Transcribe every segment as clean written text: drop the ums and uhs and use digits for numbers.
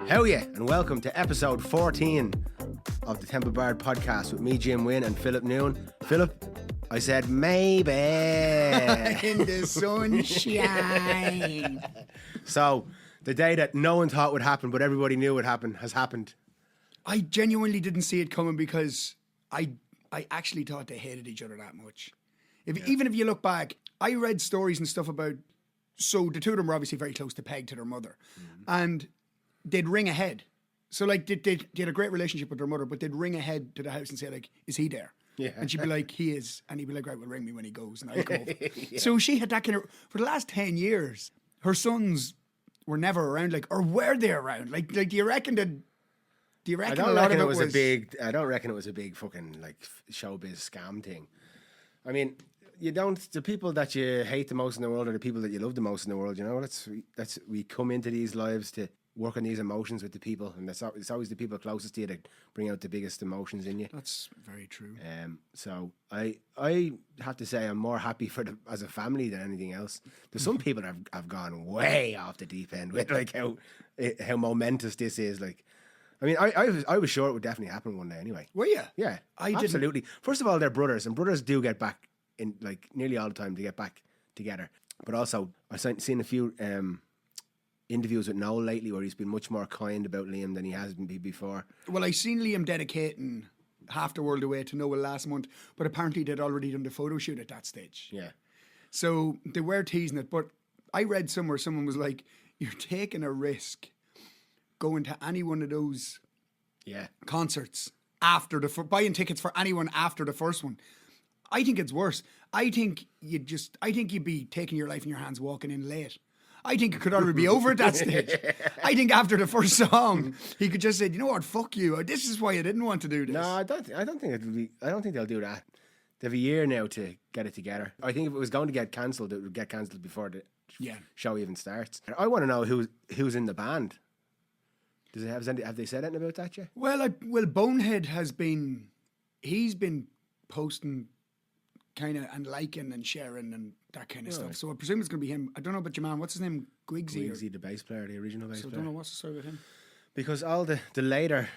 Hell yeah, and welcome to episode 14 of the Temple Bard podcast with me, Jim Wynn, and Philip Noon. Philip, I said maybe. In the sunshine. So, the day that no one thought would happen, but everybody knew would happen, has happened. I genuinely didn't see it coming because I actually thought they hated each other that much. Even if you look back, I read stories and stuff about, so the two of them were obviously very close to Peg, to their mother. And they'd ring ahead. So like they had a great relationship with their mother, but they'd ring ahead to the house and say like, is he there? Yeah. And she'd be like, he is. And he'd be like, right, well, ring me when he goes and I'll go over. So she had that kind of, for the last 10 years, her sons were never around, like, or were they around? Like do you reckon a lot of it was a big, I don't reckon it was a big fucking like showbiz scam thing. I mean, the people that you hate the most in the world are the people that you love the most in the world, you know? We come into these lives to work on these emotions with the people, and it's always the people closest to you that bring out the biggest emotions in you. That's very true. So I have to say I'm more happy as a family than anything else. There's some people that have gone way off the deep end with like how momentous this is. Like, I mean, I was sure it would definitely happen one day anyway. Were you? Yeah, I absolutely. First of all, they're brothers, and brothers do get back in like nearly all the time to get back together. But also, I've seen a few interviews with Noel lately where he's been much more kind about Liam than he has been before. Well, I seen Liam dedicating half the world away to Noel last month, but apparently they'd already done the photo shoot at that stage. Yeah. So they were teasing it, but I read somewhere someone was like, you're taking a risk going to any one of those concerts after buying tickets for anyone after the first one. I think it's worse. I think you'd be taking your life in your hands walking in late. I think it could already be over at that stage. I think after the first song, he could just say, you know what, fuck you. This is why I didn't want to do this. No, I don't think it'll be. I don't think they'll do that. They have a year now to get it together. I think if it was going to get cancelled, it would get cancelled before the show even starts. I want to know who's in the band. Have they said anything about that yet? Well, Bonehead he's been posting kind of and liking and sharing and that kind of stuff. So I presume it's going to be him. I don't know about your man. What's his name? Guigsy? Guigsy, the bass player, the original bass player. So I don't know what's the story with him. Because all the later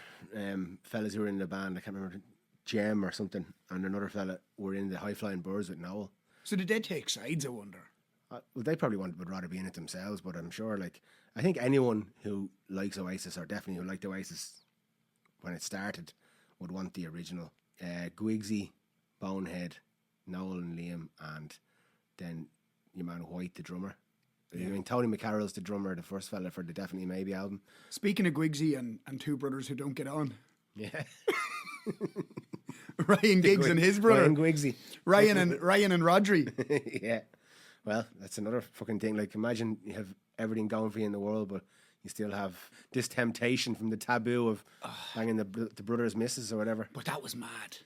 fellas who were in the band, I can't remember, Jem or something, and another fella were in the High Flying Birds with Noel. So did they take sides, I wonder? Well, they probably would rather be in it themselves, but I'm sure, like, I think anyone who likes Oasis, or definitely who liked Oasis when it started, would want the original. Guigsy, Bonehead, Noel and Liam, and then your man White, the drummer. Yeah. I mean, Tony McCarroll's the drummer, the first fella for the Definitely Maybe album. Speaking of Guigsy and two brothers who don't get on. Yeah. Ryan Giggs and his brother. Ryan Guigsy. Ryan and Rodri. Yeah. Well, that's another fucking thing. Like, imagine you have everything going for you in the world, but you still have this temptation from the taboo of hanging the brother's missus or whatever. But that was mad.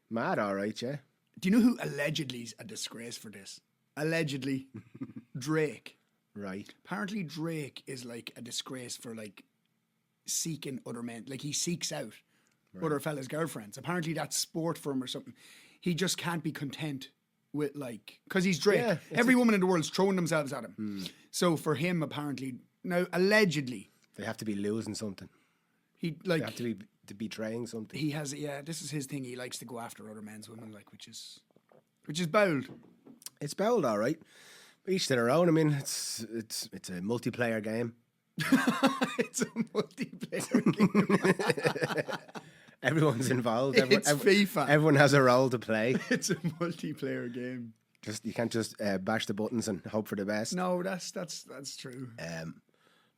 Mad, all right, yeah. Do you know who allegedly is a disgrace for this? Allegedly, Drake. Right. Apparently Drake is like a disgrace for like seeking other men. Like he seeks out other fellas' girlfriends. Apparently that's sport for him or something. He just can't be content with like, because he's Drake. Yeah, every woman in the world's throwing themselves at him. So for him, apparently, now allegedly. They have to be losing something. They have to be betraying something. He has, this is his thing. He likes to go after other men's women, like, which is bold. It's bold, all right. Each to their own. I mean, it's a multiplayer game. It's a multiplayer game. Everyone's involved. It's FIFA. Everyone has a role to play. It's a multiplayer game. You can't just bash the buttons and hope for the best. No, that's true.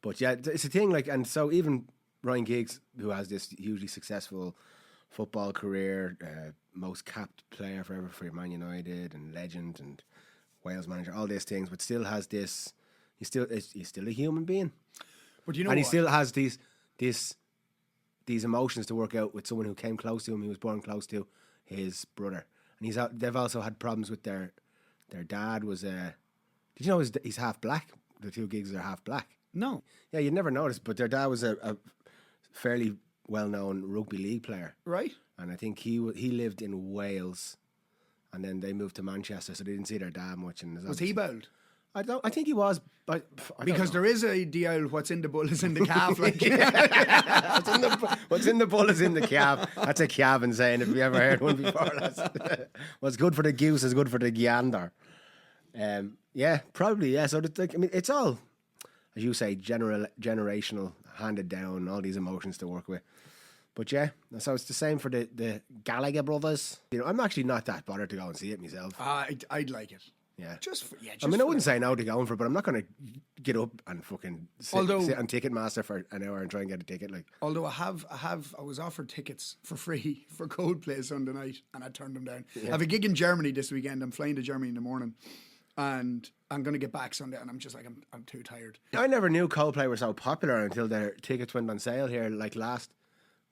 But yeah, it's a thing. Like, and so even Ryan Giggs, who has this hugely successful football career, most capped player forever for Man United and legend and Wales manager, all these things, but still has this. He's still a human being. But you know, and he still has these emotions to work out with someone who came close to him. He was born close to his brother, and they've also had problems with their dad. Was did you know he's half black? The two Giggs are half black. No. Yeah, you'd never notice, but their dad was a fairly well-known rugby league player. Right. And I think he lived in Wales, and then they moved to Manchester, so they didn't see their dad much. And was he bald? I think he was, but Because there is a deal. What's in the bull is in the calf. Like, what's in the bull is in the calf. That's a Cavan saying. If you ever heard one before, what's good for the goose is good for the gander. Yeah, probably. Yeah. So I mean, it's all, as you say, generational, handed down, all these emotions to work with. But yeah, so it's the same for the Gallagher brothers. You know, I'm actually not that bothered to go and see it myself. I'd like it. Yeah. Just I mean, I wouldn't say no to going for it, but I'm not going to get up and fucking sit on Ticketmaster for an hour and try and get a ticket. Like, although I was offered tickets for free for Coldplay Sunday night, and I turned them down. Yeah. I have a gig in Germany this weekend. I'm flying to Germany in the morning, and I'm going to get back Sunday, and I'm just like, I'm too tired. I never knew Coldplay were so popular until their tickets went on sale here, like last.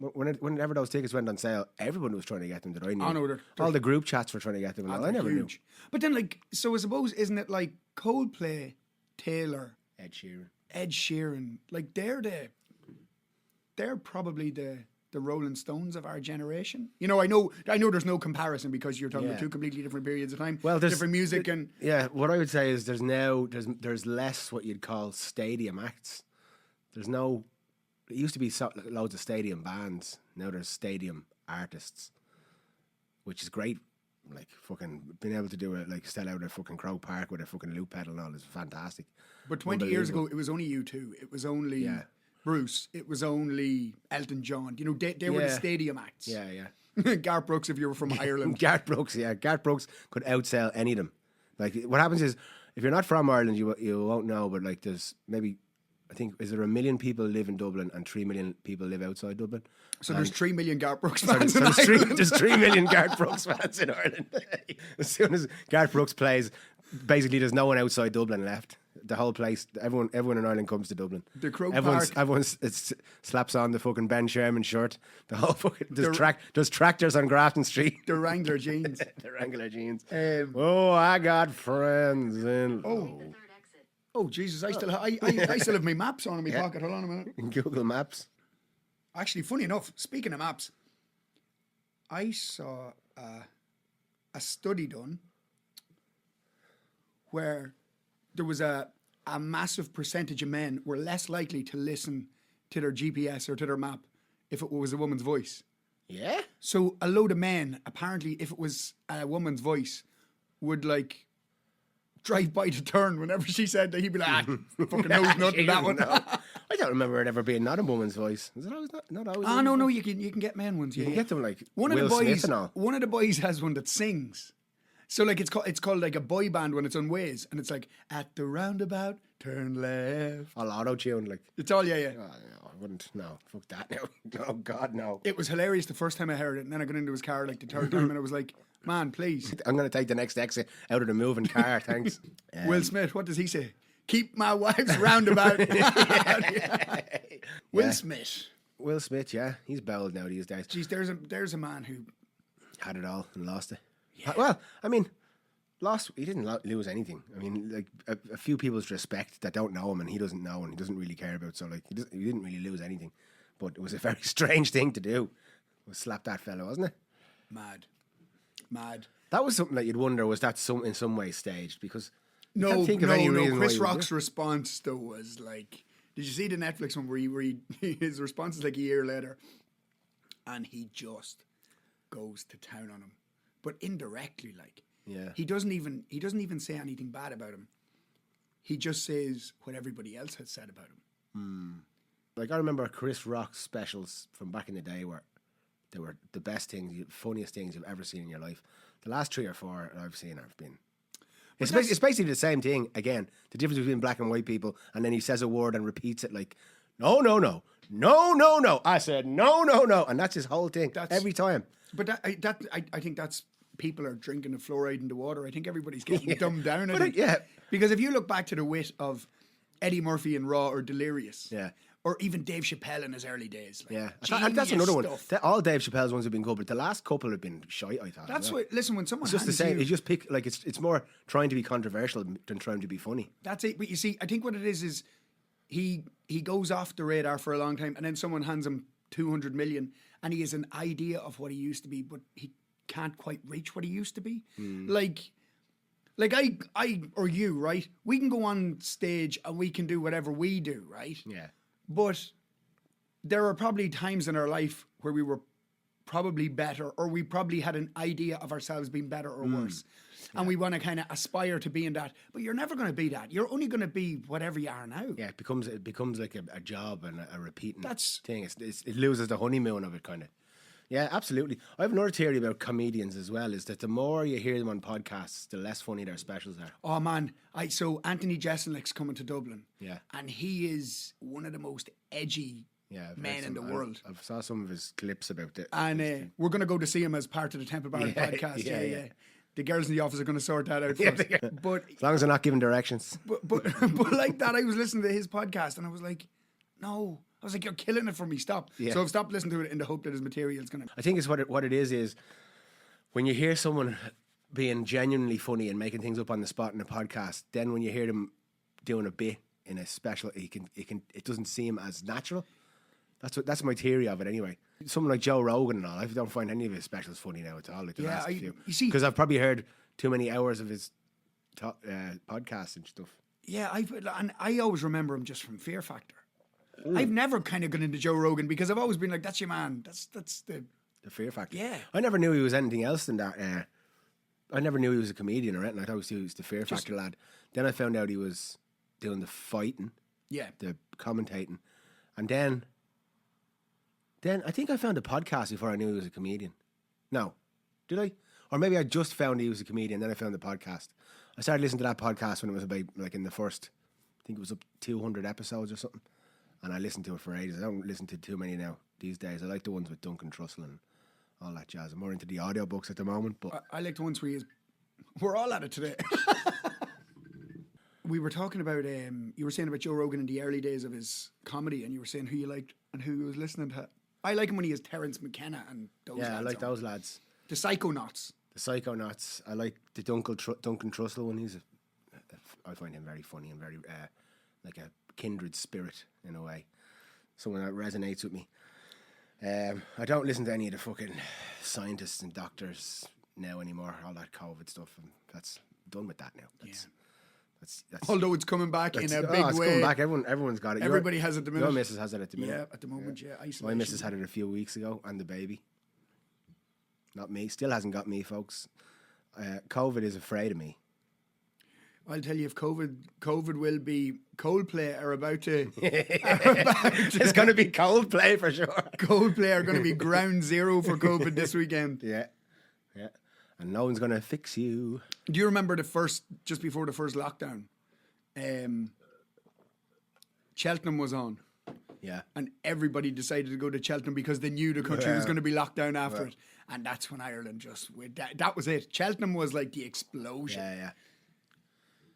Whenever those tickets went on sale, everyone was trying to get them. That I knew. Oh, no, all the group chats were trying to get them. I never knew. But then, like, so I suppose, isn't it like Coldplay, Taylor, Ed Sheeran, like they're probably the Rolling Stones of our generation. You know, I know there's no comparison because you're talking about two completely different periods of time. Well, there's different music and what I would say is there's less what you'd call stadium acts. There's no. It used to be loads of stadium bands. Now there's stadium artists, which is great. Like fucking being able to do it, like sell out a fucking Croke Park with a fucking loop pedal and all is fantastic. But 20 years ago, it was only U2. It was only Bruce. It was only Elton John. You know, they were the stadium acts. Yeah. Garth Brooks, if you were from Ireland. Garth Brooks could outsell any of them. Like what happens is, if you're not from Ireland, you won't know. But like, there's maybe. I think, is there 1 million people live in Dublin and 3 million people live outside Dublin? So there's 3 million Garth Brooks fans in Ireland. There's 3 million Garth Brooks fans in Ireland. As soon as Garth Brooks plays, basically there's no one outside Dublin left. The whole place, everyone in Ireland comes to Dublin. The Croke Park. Everyone slaps on the fucking Ben Sherman shirt. The whole fucking there's tractors on Grafton Street. The Wrangler jeans. The Wrangler jeans. I got friends in. Oh Jesus! I still have my maps on in my pocket. Hold on a minute. Google Maps. Actually, funny enough, speaking of maps, I saw a study done where there was a massive percentage of men were less likely to listen to their GPS or to their map if it was a woman's voice. Yeah. So a load of men, apparently, if it was a woman's voice, would like drive by to turn whenever she said that. He'd be like, fucking knows nothing that one. I don't remember it ever being not a woman's voice. Is it always not always? Ah, no, you can get men ones. You can get them like one Will of the boys. Smith and all. One of the boys has one that sings. So like it's called like a boy band when it's on Waze, and it's like at the roundabout, turn left. All auto tuned, like it's all Oh, no, I wouldn't. No, fuck that. No, oh God, no. It was hilarious the first time I heard it, and then I got into his car like the third time, and I was like, man, please. I'm gonna take the next exit out of the moving car. Thanks. Will Smith, what does he say? Keep my wife's roundabout. Will Smith. Will Smith, yeah, he's bowled now these days. Jeez, there's a man who had it all and lost it. Yeah. Well, I mean, he didn't lose anything. I mean, like a few people's respect that don't know him and he doesn't know and he doesn't really care about. So like, he didn't really lose anything. But it was a very strange thing to do. Was slap that fella, wasn't it? Mad. That was something that you'd wonder, was that in some way staged? Because no. Chris Rock's response though was like, did you see the Netflix one where his response is like a year later, and he just goes to town on him, but indirectly, like, he doesn't even say anything bad about him. He just says what everybody else has said about him. Like I remember Chris Rock's specials from back in the day where they were the best things, funniest things you've ever seen in your life. The last 3 or 4 I've seen have been. It's basically the same thing again. The difference between black and white people, and then he says a word and repeats it like, no. I said no, and that's his whole thing. Every time. But I think that's people are drinking the fluoride in the water. I think everybody's getting dumbed down. Because if you look back to the wit of Eddie Murphy in Raw or Delirious, or even Dave Chappelle in his early days, that's another one. All Dave Chappelle's ones have been good, but the last couple have been shite. I thought that's what. Listen, when someone it's just the same. You just pick like it's more trying to be controversial than trying to be funny. That's it. But you see, I think what it is he goes off the radar for a long time, and then someone hands him 200 million, and he has an idea of what he used to be, but he can't quite reach what he used to be. Like Like I or you, right? We can go on stage and we can do whatever we do, right? Yeah. But there are probably times in our life where we were probably better, or we probably had an idea of ourselves being better or worse. And we want to kind of aspire to being that. But you're never going to be that. You're only going to be whatever you are now. Yeah, it becomes like a job and a repeating That's- thing. It loses the honeymoon of it, kind of. Yeah, absolutely. I have another theory about comedians as well, is that the more you hear them on podcasts, the less funny their specials are. Oh man, so Anthony Jeselnik's coming to Dublin. Yeah. And he is one of the most edgy Yeah, I've men heard in the some- world. I've saw some of his clips about it. And we're going to go to see him as part of the Temple Bar podcast. Yeah. The girls in the office are going to sort that out for us. But As long as they're not giving directions. but like that, I was listening to his podcast and I was like, no. I was like, you're killing it for me. Stop. Yeah. So I've stopped listening to it in the hope that his material is going to. I think it's what it is when you hear someone being genuinely funny and making things up on the spot in a podcast, then when you hear them doing a bit in a special, it doesn't seem as natural. That's my theory of it anyway. Someone like Joe Rogan and all, I don't find any of his specials funny now at all. Like the Yeah, last few, you see- because I've probably heard too many hours of his podcasts and stuff. Yeah, I always remember him just from Fear Factor. I've never kind of gone into Joe Rogan because I've always been like, that's your man. That's the. The Fear Factor. Yeah. I never knew he was anything else than that. I never knew he was a comedian or anything. I thought he was the Fear Factor lad. Then I found out he was doing the fighting, Yeah. the commentating, and then I think I found a podcast before I knew he was a comedian. No, did I? Or maybe I just found he was a comedian, then I found the podcast. I started listening to that podcast when it was about, like, in the first, I think it was up 200 episodes or something, and I listened to it for ages. I don't listen to too many now these days. I like the ones with Duncan Trussell and all that jazz. I'm more into the audiobooks at the moment, but I like the ones where we're all at it today. We were talking about, you were saying about Joe Rogan in the early days of his comedy, and you were saying who you liked and who you was listening to. I like him when he has Terence McKenna and those lads. yeah, I like on. those lads. The Psychonauts. The Psychonauts. I like the Duncan Trussell one. I find him very funny and very like a kindred spirit in a way. Someone that resonates with me. I don't listen to any of the fucking scientists and doctors now anymore. All that COVID stuff. That's done with that now. That's Although it's coming back in a big it's way. coming back. Everyone's got it. Everybody has it at the minute. Your missus has it at the minute. Yeah, at the moment, yeah. My Isolation. missus had it a few weeks ago, and the baby. Not me. Still hasn't got me, folks. COVID is afraid of me. I'll tell you, if COVID will be, Coldplay are about to. It's going to be Coldplay for sure. Coldplay are going to be ground zero for COVID this weekend. Yeah. And no one's going to fix you. Do you remember just before the first lockdown? Cheltenham was on. Yeah. And everybody decided to go to Cheltenham because they knew the country was going to be locked down after it. And that's when Ireland just went. That was it. Cheltenham was like the explosion. Yeah.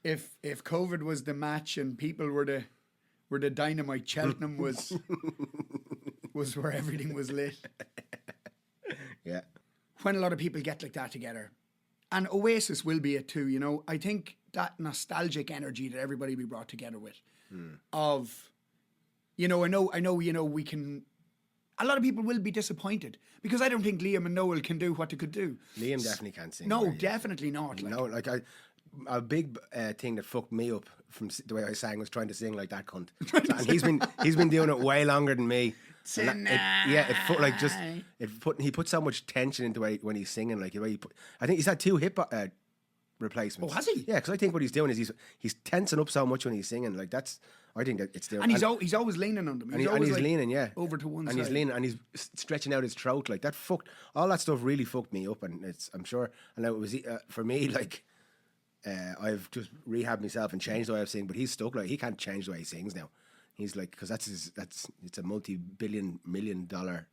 If COVID was the match and people were the dynamite, Cheltenham was where everything was lit. Yeah. When a lot of people get like that together, and Oasis will be it too, you know. I think that nostalgic energy that everybody be brought together with, of, you know, I know, you know, we can. A lot of people will be disappointed because I don't think Liam and Noel can do what they could do. Liam definitely can't sing. No, very definitely not. Like, No, like a big thing that fucked me up from the way I sang was trying to sing like that cunt. And he's been doing it way longer than me. And he put so much tension into it when he's singing. Like the way I think he's had 2 hip replacements. Oh, has he? Yeah, because I think what he's doing is he's tensing up so much when he's singing. Like I think that it's doing. and he's always leaning on them. He's leaning, yeah, over to one and side. he's leaning, and he's stretching out his throat like that. All that stuff really fucked me up, and I'm sure. And now it was for me like. I've just rehabbed myself and changed the way I sing, but he's stuck. Like he can't change the way he sings now. He's like, because it's a multi-billion-million-dollar.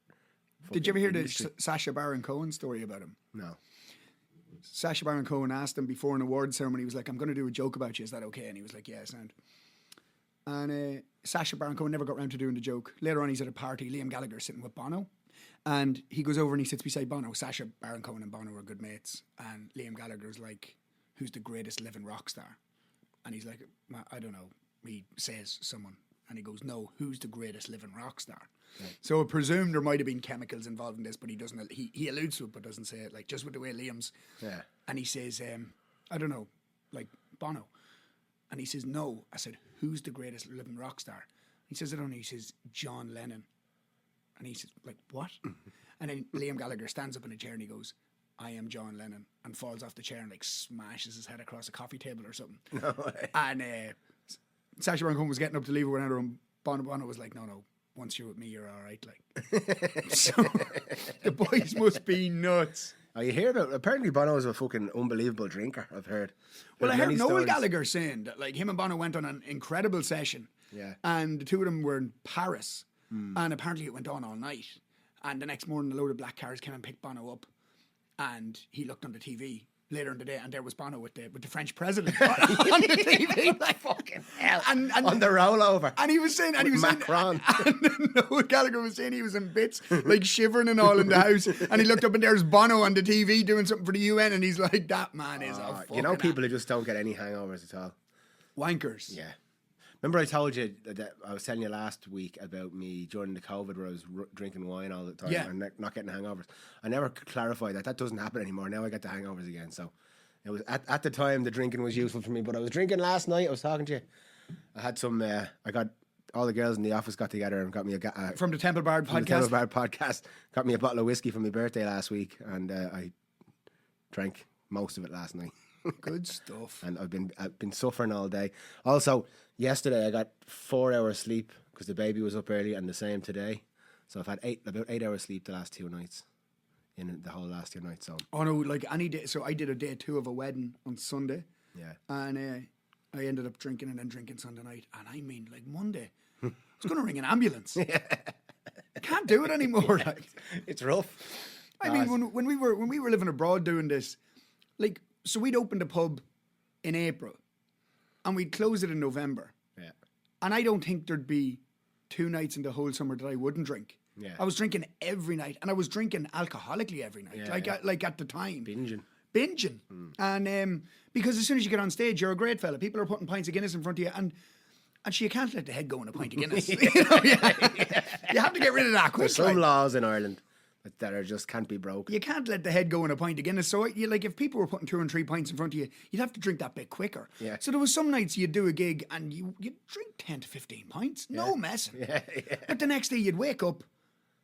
Did you ever hear industry. the Sacha Baron Cohen story about him? No. Sacha Baron Cohen asked him before an award ceremony, he was like, I'm going to do a joke about you, is that okay? And he was like, yeah, sound. And Sacha Baron Cohen never got around to doing the joke. Later on, he's at a party, Liam Gallagher sitting with Bono, and he goes over and he sits beside Bono. Sacha Baron Cohen and Bono are good mates, and Liam Gallagher's like, who's the greatest living rock star? And he's like, I don't know. He says someone, and he goes, no, who's the greatest living rock star? Right. So I presume there might have been chemicals involved in this, but he doesn't. He alludes to it, but doesn't say it. Like just with the way Liam's. Yeah. And he says, I don't know. like Bono. And he says, no. I said, who's the greatest living rock star? He says, I don't know. He says, John Lennon. And he says, like, what? And then Liam Gallagher stands up in a chair and he goes, I am John Lennon, and falls off the chair and like smashes his head across a coffee table or something. No way. And Sacha Baron Cohen was getting up to leave or whatever, and Bono was like, no, once you're with me, you're all right. Like, so the boys must be nuts. Oh, you hear about, apparently Bono is a fucking unbelievable drinker, I've heard. Well, I heard many Noel stories. Gallagher saying that like him and Bono went on an incredible session. Yeah. And the two of them were in Paris. And apparently it went on all night. And the next morning, a load of black cars came and picked Bono up. And he looked on the TV later in the day, and there was Bono with the French president on the TV. Like, Fucking hell. And on the rollover. And he was saying, Macron. and Noel Gallagher was saying he was in bits, like shivering and all in the house. And he looked up and there's Bono on the TV doing something for the UN, and he's like, that man is a fucking You know, people who just don't get any hangovers at all. wankers. Yeah. Remember I told you that I was telling you last week about me during the COVID where I was drinking wine all the time and not getting hangovers. I never clarified that doesn't happen anymore. Now I get the hangovers again. So it was at the time the drinking was useful for me. But I was drinking last night. I was talking to you. I had some. I got all the girls in the office got together and got me From the Temple Bar podcast. The Temple Bar podcast. Got me a bottle of whiskey for my birthday last week, and I drank most of it last night. Good stuff. And I've been suffering all day. Also, yesterday I got 4 hours sleep because the baby was up early, and the same today. So I've had about 8 hours sleep the last 2 nights, in the whole last 2 nights. So oh no, like any day. So I did a day 2 of a wedding on Sunday. Yeah. And I ended up drinking and then drinking Sunday night. And I mean, like Monday, I was going to ring an ambulance. I can't do it anymore. Like, it's rough. I mean, when we were living abroad doing this, like, so we'd opened a pub in April, and we'd close it in November. Yeah. And I don't think there'd be 2 nights in the whole summer that I wouldn't drink. Yeah. I was drinking every night, and I was drinking alcoholically every night, like at the time. Binging. And because as soon as you get on stage, you're a great fella. People are putting pints of Guinness in front of you, and you can't let the head go in a pint of Guinness. You know, you have to get rid of that quick. There's some laws in Ireland that are just can't be broken. You can't let the head go in a pint of Guinness. So, like, if people were putting 2 and 3 pints in front of you, you'd have to drink that bit quicker. Yeah. So there was some nights you'd do a gig and you'd drink 10 to 15 pints, no messing. Yeah. But the next day you'd wake up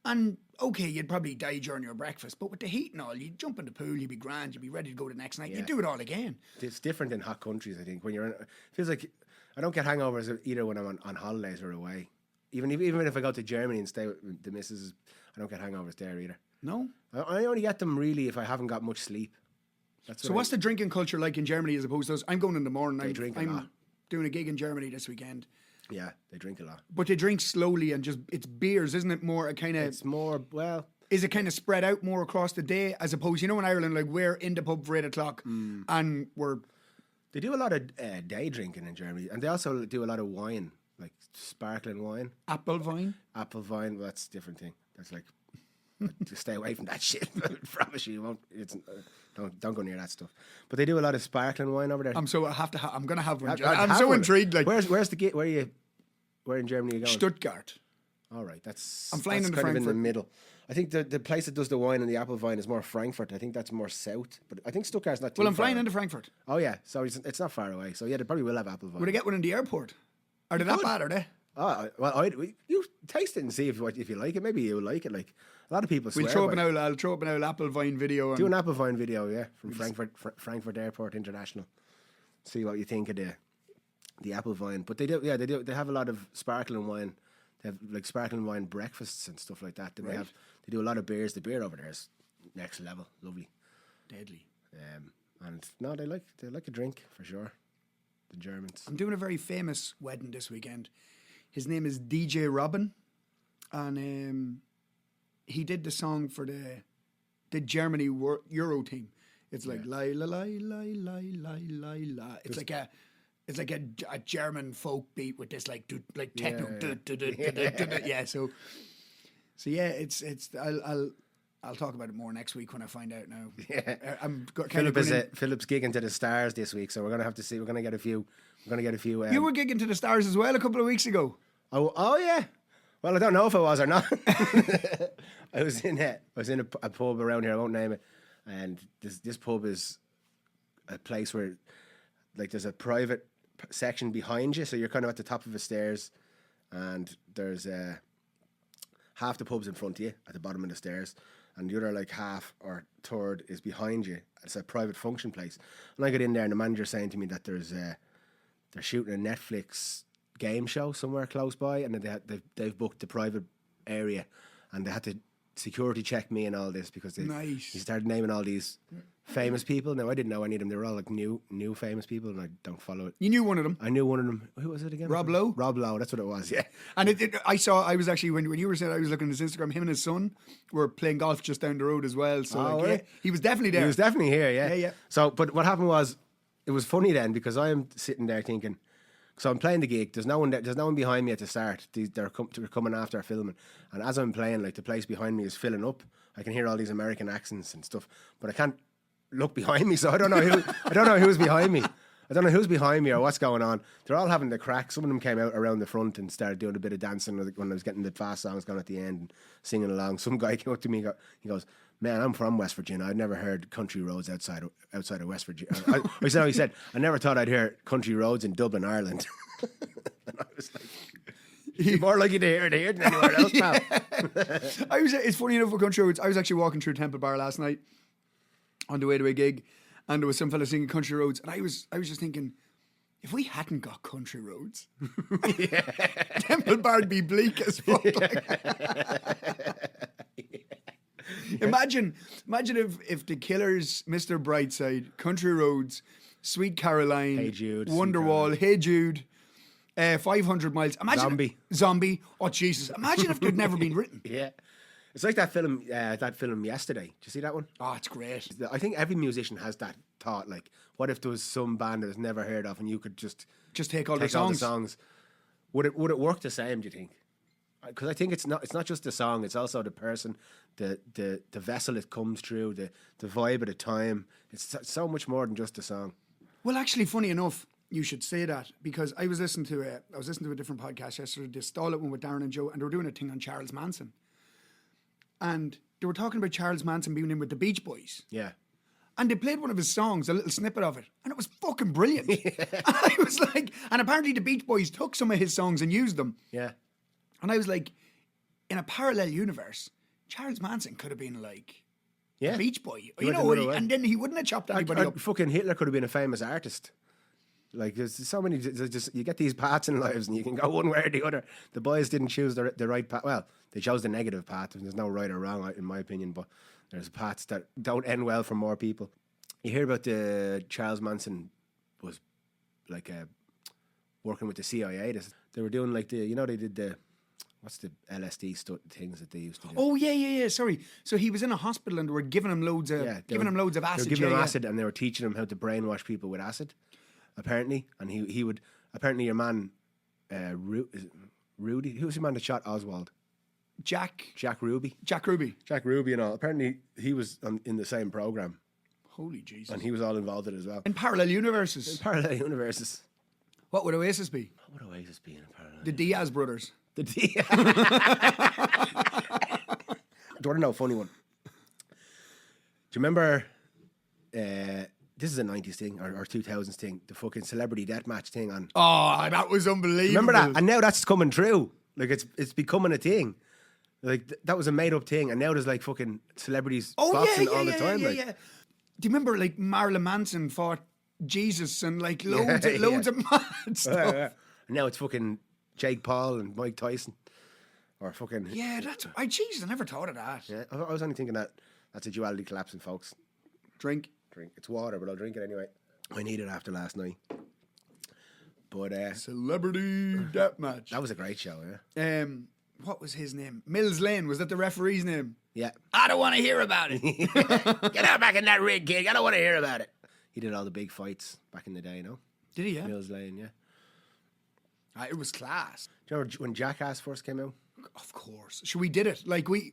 and, okay, you'd probably die during your breakfast, but with the heat and all, you'd jump in the pool, you'd be grand, you'd be ready to go the next night, you'd do it all again. It's different in hot countries, I think. When you're it feels like I don't get hangovers either when I'm on holidays or away. Even if I go to Germany and stay with the missus, I don't get hangovers there either. No? I only get them really if I haven't got much sleep. So what's the drinking culture like in Germany as opposed to us? I'm going in the morning. They drink a lot. Doing a gig in Germany this weekend. Yeah, they drink a lot. But they drink slowly and just, it's beers, isn't it? More a kind of... It's more, well... Is it kind of spread out more across the day as opposed, you know, in Ireland, like we're in the pub for 8 o'clock and we're... They do a lot of day drinking in Germany, and they also do a lot of wine, like sparkling wine. Apple wine? Apple wine, well, that's a different thing. That's like... to stay away from that shit. I promise you won't. Don't go near that stuff. But they do a lot of sparkling wine over there. I'm gonna have one. I'm so intrigued. Like, where's the gate? Where in Germany are you going? Stuttgart. All right, I'm flying that's into kind Frankfurt. of in the middle. I think the place that does the wine and the apple wine is more Frankfurt. I think that's more south. But I think Stuttgart's not too Well, I'm far flying away. into Frankfurt. Oh yeah, so it's not far away. So yeah, they probably will have apple wine. Would I get one in the airport? Are they that bad? Are they? Oh well, you taste it and see if you like it. Maybe you'll like it. Like a lot of people swear. I'll throw up an old apple vine video. Do an apple vine video, yeah, from Frankfurt Airport International. See what you think of the apple vine. But they do. They have a lot of sparkling wine. They have like sparkling wine breakfasts and stuff like that. Then they do a lot of beers. The beer over there is next level, lovely, deadly. And no, they like a drink for sure. The Germans. I'm doing a very famous wedding this weekend. His name is DJ Robin, and he did the song for the Germany Euro team. It's like la la la la la la la la. It's like a German folk beat with this like techno. Yeah. So yeah, it's I'll talk about it more next week when I find out now. Yeah, Philip's gigging to the Stars this week, so we're gonna have to see. We're gonna get a few. You were gigging to the Stars as well a couple of weeks ago. Oh yeah. Well, I don't know if I was or not. I was in a pub around here. I won't name it, and this pub is a place where there's a private section behind you, so you're kind of at the top of the stairs, and there's half the pub's in front of you at the bottom of the stairs, and the other like half or third is behind you. It's a private function place. And I got in there, and the manager's saying to me that they're shooting a Netflix game show somewhere close by, and they've booked the private area, and they had to security check me and all this because he started naming all these famous people. Now I didn't know any of them. They were all like new famous people, and I don't follow it. You knew one of them. I knew one of them. Who was it again? Rob Lowe. Rob Lowe. That's what it was. Yeah. And I was actually when you were saying, I was looking at his Instagram. Him and his son were playing golf just down the road as well. So he was definitely there. He was definitely here. Yeah. Yeah. So, but what happened was, it was funny then because I am sitting there thinking. So I'm playing the gig. There's no one there, there's no one behind me at the start. They're coming after filming, and as I'm playing, like the place behind me is filling up. I can hear all these American accents and stuff, but I can't look behind me, so I don't know who's behind me. I don't know who's behind me or what's going on. They're all having the crack. Some of them came out around the front and started doing a bit of dancing when I was getting the fast songs going at the end and singing along. Some guy came up to me and he goes, "Man, I'm from West Virginia. I'd never heard country roads outside of West Virginia." He said, "I never thought I'd hear country roads in Dublin, Ireland." And I was like, "You're more likely to hear it here than anywhere else, pal." It's funny enough with country roads. I was actually walking through Temple Bar last night on the way to a gig, and there was some fella singing country roads, and I was just thinking, if we hadn't got country roads, Temple Bar'd be bleak as fuck. Imagine if the Killers, Mr. Brightside, Country Roads, Sweet Caroline, Hey Jude, Wonderwall, Hey Jude, 500 Miles. Imagine Zombie. Oh Jesus! Imagine if they'd never been written. Yeah, it's like that film Yesterday. Did you see that one? Oh, it's great. I think every musician has that thought. Like, what if there was some band that was never heard of, and you could just take all the songs? Would it work the same? Do you think? Because I think it's not just the song; it's also the person, the vessel it comes through, the vibe at the time. It's so much more than just the song. Well, actually, funny enough, you should say that, because I was listening to a different podcast yesterday, the Stall It one with Darren and Joe, and they were doing a thing on Charles Manson, and they were talking about Charles Manson being in with the Beach Boys. Yeah. And they played one of his songs, a little snippet of it, and it was fucking brilliant. And I was like, and apparently the Beach Boys took some of his songs and used them. Yeah. And I was like, in a parallel universe, Charles Manson could have been like a Beach Boy. And then he wouldn't have chopped anybody up. Fucking Hitler could have been a famous artist. Like, there's so many, you get these paths in lives and you can go one way or the other. The boys didn't choose the right path. Well, they chose the negative path, and there's no right or wrong, in my opinion, but there's paths that don't end well for more people. You hear about the Charles Manson was like working with the CIA. They were doing like they did the, what's the LSD things that they used to do? Oh yeah. Sorry. So he was in a hospital and they were giving him loads of acid. They were giving him acid, and they were teaching him how to brainwash people with acid, apparently. And he would, apparently your man, Rudy, who was the man that shot Oswald? Jack Ruby. Jack Ruby and all. Apparently he was in the same program. Holy Jesus. And he was all involved in it as well. In parallel universes. What would Oasis be? What would Oasis be in a parallel? The Diaz brothers. Do you want to know a funny one? Do you remember, this is a 90s thing or 2000s thing, the fucking celebrity deathmatch thing on... Oh, that was unbelievable. Remember that? And now that's coming true. Like, it's becoming a thing. Like, that was a made-up thing, and now there's, like, fucking celebrities boxing all the time. Yeah. Do you remember, like, Marilyn Manson fought Jesus and, like, loads of mad stuff? And now it's fucking Jake Paul and Mike Tyson. Or fucking... Yeah, I never thought of that. Yeah, I was only thinking that's a duality collapsing, folks. Drink. It's water, but I'll drink it anyway. I need it after last night. But... Celebrity Deathmatch. That was a great show, yeah. What was his name? Mills Lane. Was that the referee's name? Yeah. I don't want to hear about it. Get out back in that ring, kid. I don't want to hear about it. He did all the big fights back in the day, no? Did he, yeah? Mills Lane, yeah. It was class. Do you remember when Jackass first came out? Of course. So we did it. Like we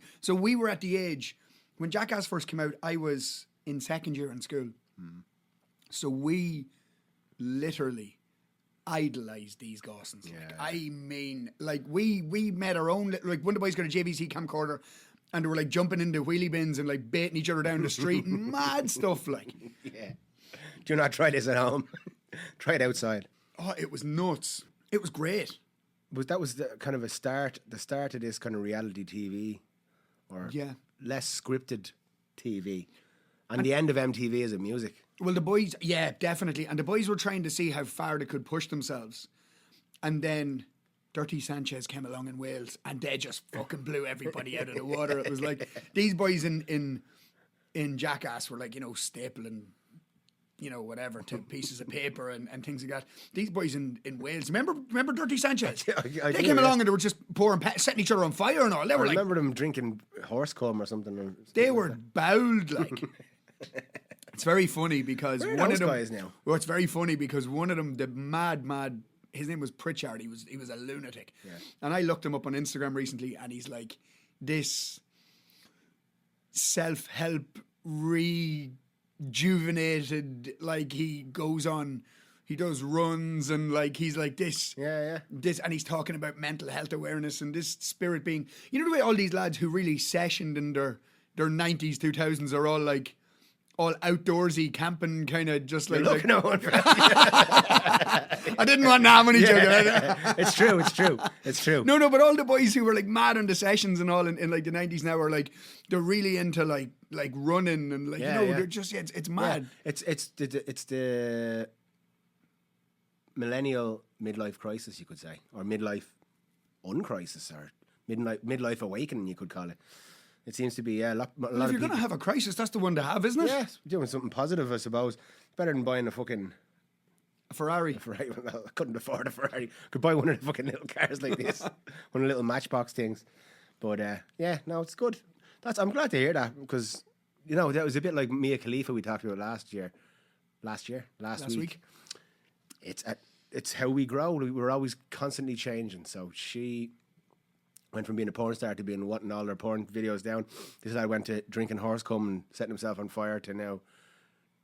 were at the age, when Jackass first came out, I was in second year in school. So we literally idolized these Gawsons. Yeah. Like, I mean, like we made our own, like one of the boys got a JVC camcorder and they were like jumping into wheelie bins and like baiting each other down the street and mad stuff like. Yeah. Do not try this at home. Try it outside. Oh, it was nuts. It was great. That was the kind of the start of this kind of reality TV, or less scripted TV, and the end of MTV as a music. Well, the boys, yeah, definitely, and the boys were trying to see how far they could push themselves, and then Dirty Sanchez came along in Wales, and they just fucking blew everybody out of the water. It was like these boys in Jackass were like, stapling, whatever, to pieces of paper and things like that. These boys in Wales, remember Dirty Sanchez? They came along and they were just setting each other on fire and all. They were I remember them drinking horse cum or something. They were bowled like. It's very funny because one of them guys now. Well, it's very funny because one of them, the mad, his name was Pritchard. He was a lunatic, and I looked him up on Instagram recently, and he's like this self-help rejuvenated. Like he goes on, he does runs, and like he's like this, this, and he's talking about mental health awareness and this spirit being. You know the way all these lads who really sessioned in their 90s, 2000s are all like. All outdoorsy, camping, kind of just like. I didn't want to have any joke. It's true. No, but all the boys who were like mad on the sessions and all in like the 90s now are like they're really into like running and like they're just it's mad. Yeah. It's the millennial midlife crisis, you could say, or midlife uncrisis, or midlife awakening, you could call it. It seems to be a lot if of you're people. going to have a crisis, that's the one to have, isn't it? Yeah, doing something positive, I suppose. Better than buying a Ferrari. Well, I couldn't afford a Ferrari. Could buy one of the fucking little cars like this, one of the little Matchbox things. But it's good. I'm glad to hear that because that was a bit like Mia Khalifa we talked about last week. It's how we grow. We're always constantly changing. So she went from being a porn star to being wanting all their porn videos down. This lad went to drinking horse cum and setting himself on fire to now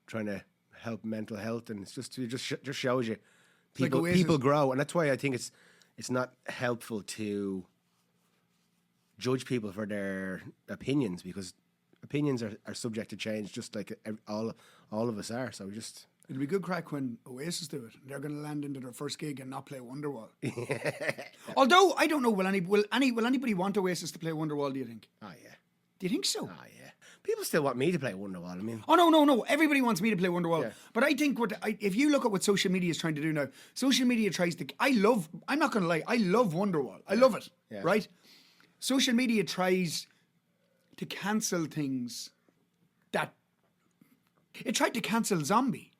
trying to help mental health, and it just shows you people grow, and that's why I think it's not helpful to judge people for their opinions, because opinions are subject to change, just like all of us are. So it'll be good crack when Oasis do it. They're going to land into their first gig and not play Wonderwall. Although I don't know, will anybody want Oasis to play Wonderwall? Do you think? Oh yeah. Do you think so? Oh yeah. People still want me to play Wonderwall. I mean, oh no. Everybody wants me to play Wonderwall. Yeah. But I think if you look at what social media is trying to do now, social media tries to. I'm not going to lie. I love Wonderwall. I love it. Yeah. Right. Social media tries to cancel things that it tried to cancel Zombie.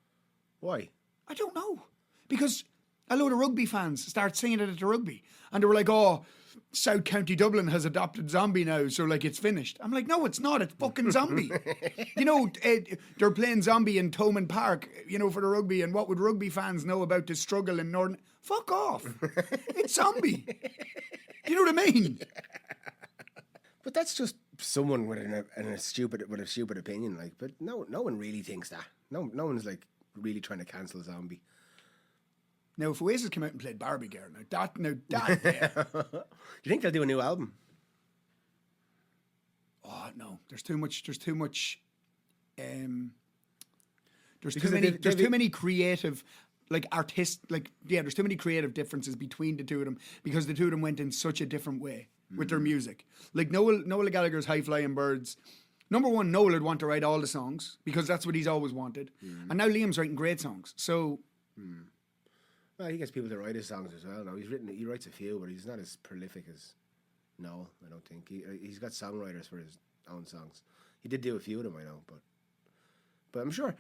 Why? I don't know. Because a load of rugby fans start singing it at the rugby. And they were like, oh, South County Dublin has adopted Zombie now, so like it's finished. I'm like, no, it's not. It's fucking Zombie. They're playing Zombie in Thomond Park, for the rugby. And what would rugby fans know about the struggle in Northern... Fuck off. It's Zombie. You know what I mean? But that's just someone with a stupid opinion. Like, but no one really thinks that. No one's like really trying to cancel Zombie. Now, if Oasis came out and played Barbie Girl, that. Do you think they'll do a new album? Oh no, there's too much. There's too many creative, there's too many creative differences between the two of them because the two of them went in such a different way with their music. Like Noel Gallagher's High Flying Birds. Number one, Noel would want to write all the songs because that's what he's always wanted. And now Liam's writing great songs. So, well, he gets people to write his songs as well. Now he writes a few, but he's not as prolific as Noel. I don't think he's got songwriters for his own songs. He did do a few of them, I know, but I'm sure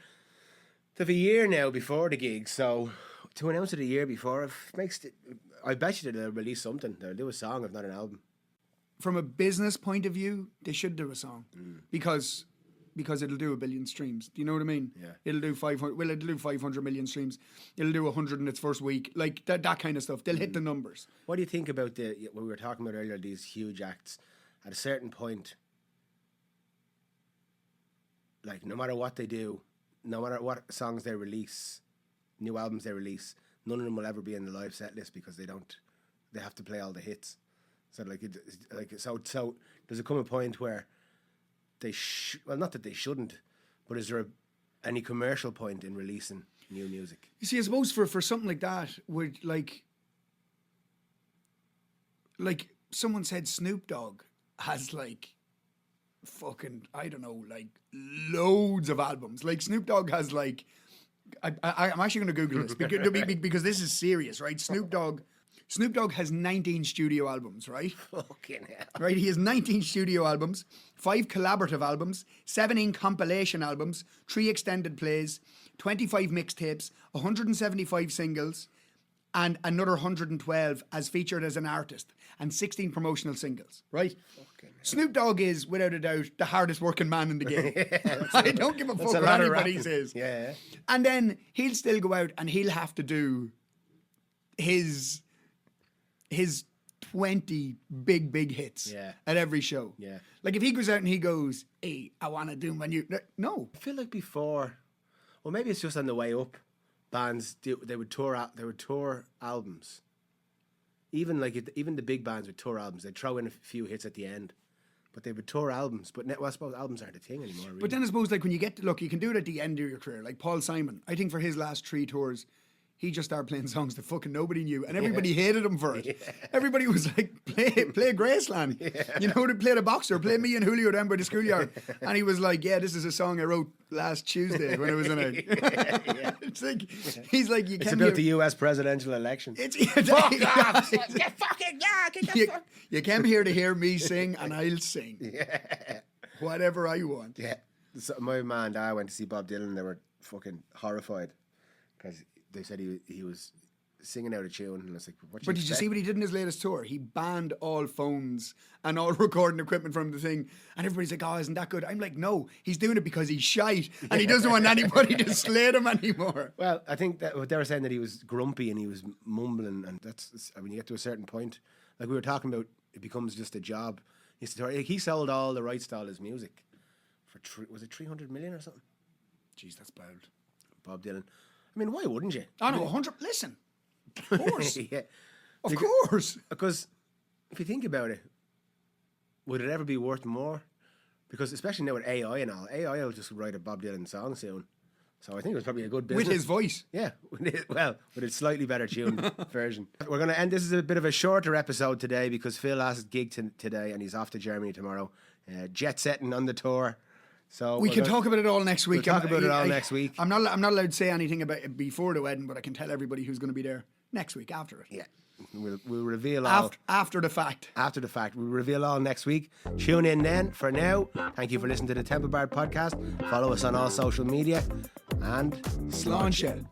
they have a year now before the gig. So to announce it a year before I bet you they'll release something. They'll do a song, if not an album. From a business point of view, they should do a song because it'll do 1 billion streams. Do you know what I mean? Yeah. It'll do 500. Well, it'll do 500 million streams. It'll do 100 in its first week. Like that kind of stuff. They'll hit the numbers. What do you think about what we were talking about earlier? These huge acts. At a certain point, like no matter what they do, no matter what songs they release, new albums they release, none of them will ever be in the live set list because they have to play all the hits. So so does it come a point where they not that they shouldn't, but is there any commercial point in releasing new music. You see, I suppose for something like that, would like someone said Snoop Dogg has like fucking, I don't know, like loads of albums. Like Snoop Dogg has like, I'm actually going to Google this because this is serious, right? Snoop Dogg has 19 studio albums, right? Fucking hell. Right, he has 19 studio albums, 5 collaborative albums, 17 compilation albums, 3 extended plays, 25 mixtapes, 175 singles, and another 112 as featured as an artist, and 16 promotional singles, right? Snoop Dogg is, without a doubt, the hardest working man in the game. I don't give a fuck what anybody says. Yeah. And then he'll still go out and he'll have to do his 20 big hits at every show. Yeah. Like if he goes out and he goes, hey, I want to do my new... No. I feel like before, well, maybe it's just on the way up, bands, they would tour albums. Even the big bands would tour albums. They'd throw in a few hits at the end. But they would tour albums. But I suppose albums aren't a thing anymore, really. But then I suppose like when you get to, look, you can do it at the end of your career. Like Paul Simon, I think for his last 3 tours, he just started playing songs that fucking nobody knew, and everybody hated him for it. Yeah. Everybody was like, play Graceland. Yeah. You know, to play the Boxer, play Me and Julio down by the schoolyard. And he was like, yeah, this is a song I wrote last Tuesday when I was in it. It's like, he's like, it's about the US presidential election. Fuck off! You came here to hear me sing, and I'll sing. Yeah. Whatever I want. Yeah. So my mom and dad went to see Bob Dylan, and they were fucking horrified because they said he was singing out of tune, and I was like, what? But did you see what he did in his latest tour? He banned all phones and all recording equipment from the thing, and everybody's like, oh, isn't that good? I'm like, no, he's doing it because he's shite, and he doesn't want anybody to slate him anymore. Well, I think that they were saying that he was grumpy and he was mumbling, and that's, I mean, you get to a certain point, like we were talking about, it becomes just a job. He sold all the rights to all his music for, was it 300 million or something? Jeez, that's bad. Bob Dylan. I mean, why wouldn't you? I know, 100. Listen, of course, yeah, of course. Because if you think about it, would it ever be worth more? Because especially now with AI and all, AI will just write a Bob Dylan song soon. So I think it was probably a good business. With his voice. Yeah, with a slightly better tuned version. We're going to end. This is a bit of a shorter episode today because Phil has a gig today and he's off to Germany tomorrow. Jet setting on the tour. So we can talk about it all next week. We'll talk about it all next week. I'm not allowed to say anything about it before the wedding, but I can tell everybody who's going to be there next week after it. Yeah. We'll reveal all. After the fact. After the fact. We'll reveal all next week. Tune in then. For now, thank you for listening to the Temple Bar podcast. Follow us on all social media. And Slán Shed.